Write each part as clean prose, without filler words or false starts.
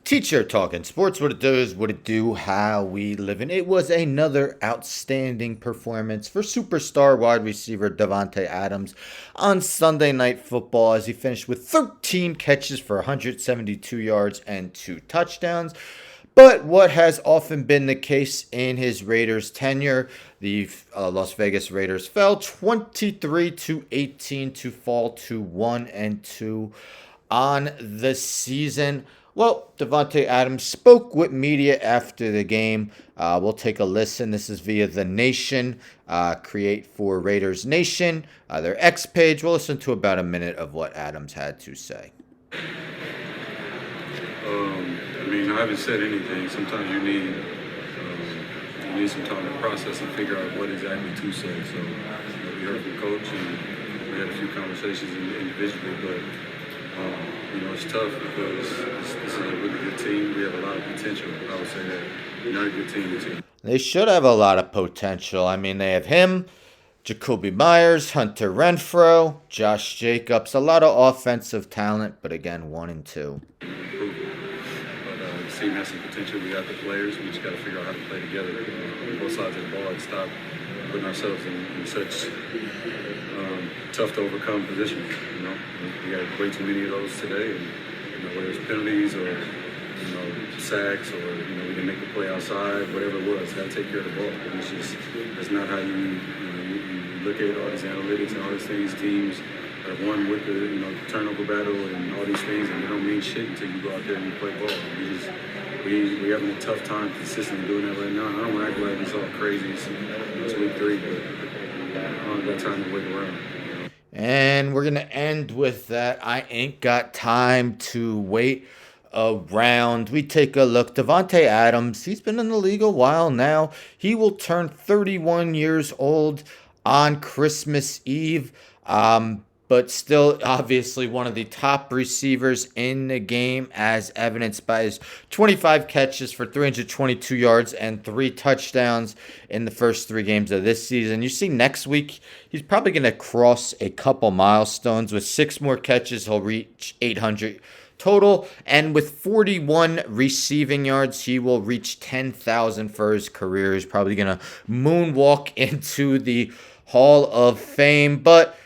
Teacher talking sports, what it does, what it do, how we live in. It was another outstanding performance for superstar wide receiver Davante Adams on Sunday Night Football as he finished with 13 catches for 172 yards and 2 touchdowns. But what has often been the case in his Raiders tenure, the Las Vegas Raiders fell 23 to 18 to fall to 1-2 on the season. Well, Davante Adams spoke with media after the game. We'll take a listen. This is via The Nation, create for Raiders Nation, their X page. We'll listen to about a minute of what Adams had to say. I haven't said anything. Sometimes you need some time to process and figure out what exactly to say. So we heard from coach and we had a few conversations individually, but it's tough because this is a really good team. We have a lot of potential. I would say that we're not a good team. They should have a lot of potential. I mean, they have him, Jacoby Myers, Hunter Renfro, Josh Jacobs, a lot of offensive talent, but again, 1-2. The team has some potential. We got the players. We just got to figure out how to play together on both sides of the ball and stop putting ourselves in such tough to overcome positions. We got way too many of those today, and whether it's penalties or sacks or we can make the play outside, whatever it was, got to take care of the ball. And that's not how you look at all these analytics and all these things. Teams have won with the turnover battle and all these things, and they don't mean shit until you go out there and you play ball. We're having a tough time consistently doing that right now. I don't want to act like it's all crazy. It's week 3, but I don't got time to wait around. And we're going to end with that. I ain't got time to wait around. We take a look. Davante Adams, he's been in the league a while now. He will turn 31 years old on Christmas Eve. But still obviously one of the top receivers in the game, as evidenced by his 25 catches for 322 yards and 3 touchdowns in the first 3 games of this season. You see next week, he's probably going to cross a couple milestones. With 6 more catches, he'll reach 800 total, and with 41 receiving yards, he will reach 10,000 for his career. He's probably going to moonwalk into the Hall of Fame, but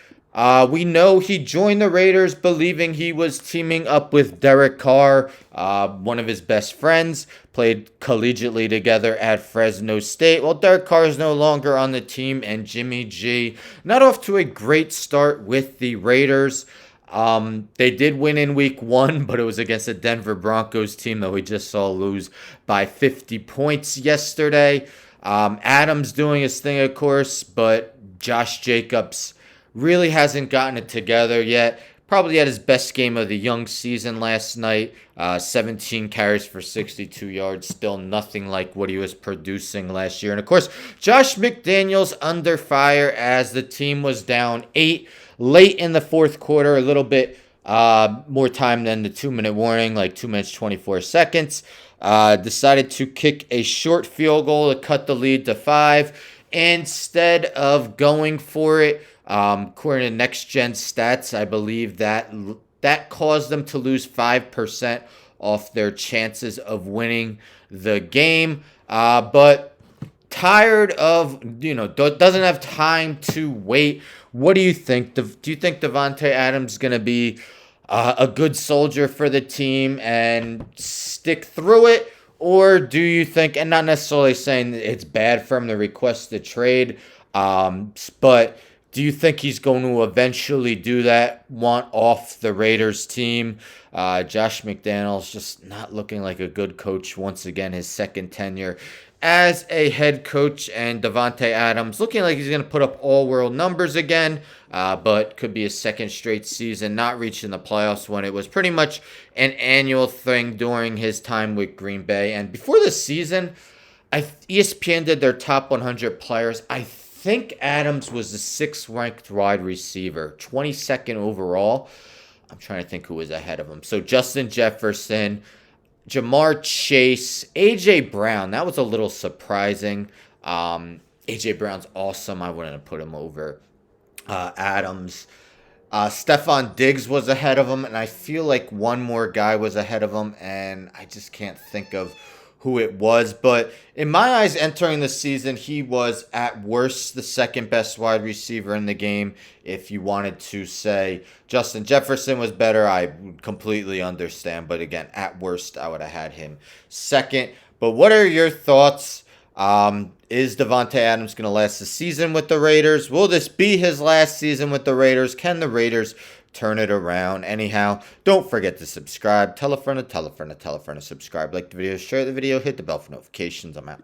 we know he joined the Raiders believing he was teaming up with Derek Carr, one of his best friends, played collegiately together at Fresno State. Well, Derek Carr is no longer on the team, and Jimmy G not off to a great start with the Raiders. They did win in week 1, but it was against the Denver Broncos team that we just saw lose by 50 points yesterday. Adams doing his thing, of course, but Josh Jacobs really hasn't gotten it together yet. Probably had his best game of the young season last night. 17 carries for 62 yards. Still nothing like what he was producing last year. And of course, Josh McDaniels under fire as the team was down 8 late in the fourth quarter. A little bit more time than the 2-minute warning, like 2 minutes, 24 seconds. Decided to kick a short field goal to cut the lead to 5 instead of going for it. According to Next Gen Stats, I believe that caused them to lose 5% off their chances of winning the game. But tired of, doesn't have time to wait. What do you think? Do you think Davante Adams is going to be a good soldier for the team and stick through it? Or do you think, and not necessarily saying it's bad for him to request the trade, but do you think he's going to eventually do that, want off the Raiders team? Josh McDaniels just not looking like a good coach once again, his second tenure as a head coach. And Davante Adams looking like he's going to put up all-world numbers again, but could be a second straight season not reaching the playoffs when it was pretty much an annual thing during his time with Green Bay. And before the season, ESPN did their top 100 players. I think Adams was the 6th ranked wide receiver, 22nd overall. I'm trying to think who was ahead of him. So Justin Jefferson, Jamar Chase, A.J. Brown. That was a little surprising. A.J. Brown's awesome. I wouldn't have put him over Adams. Stefan Diggs was ahead of him, and I feel like one more guy was ahead of him, and I just can't think of who it was. But in my eyes, entering the season, he was at worst the second best wide receiver in the game. If you wanted to say Justin Jefferson was better, I would completely understand. But again, at worst, I would have had him second. But what are your thoughts? Is Davante Adams going to last the season with the Raiders? Will this be his last season with the Raiders? Can the Raiders turn it around? Anyhow, don't forget to subscribe. Tell a friend to tell a friend to tell a friend to subscribe. Like the video, share the video, hit the bell for notifications. I'm out.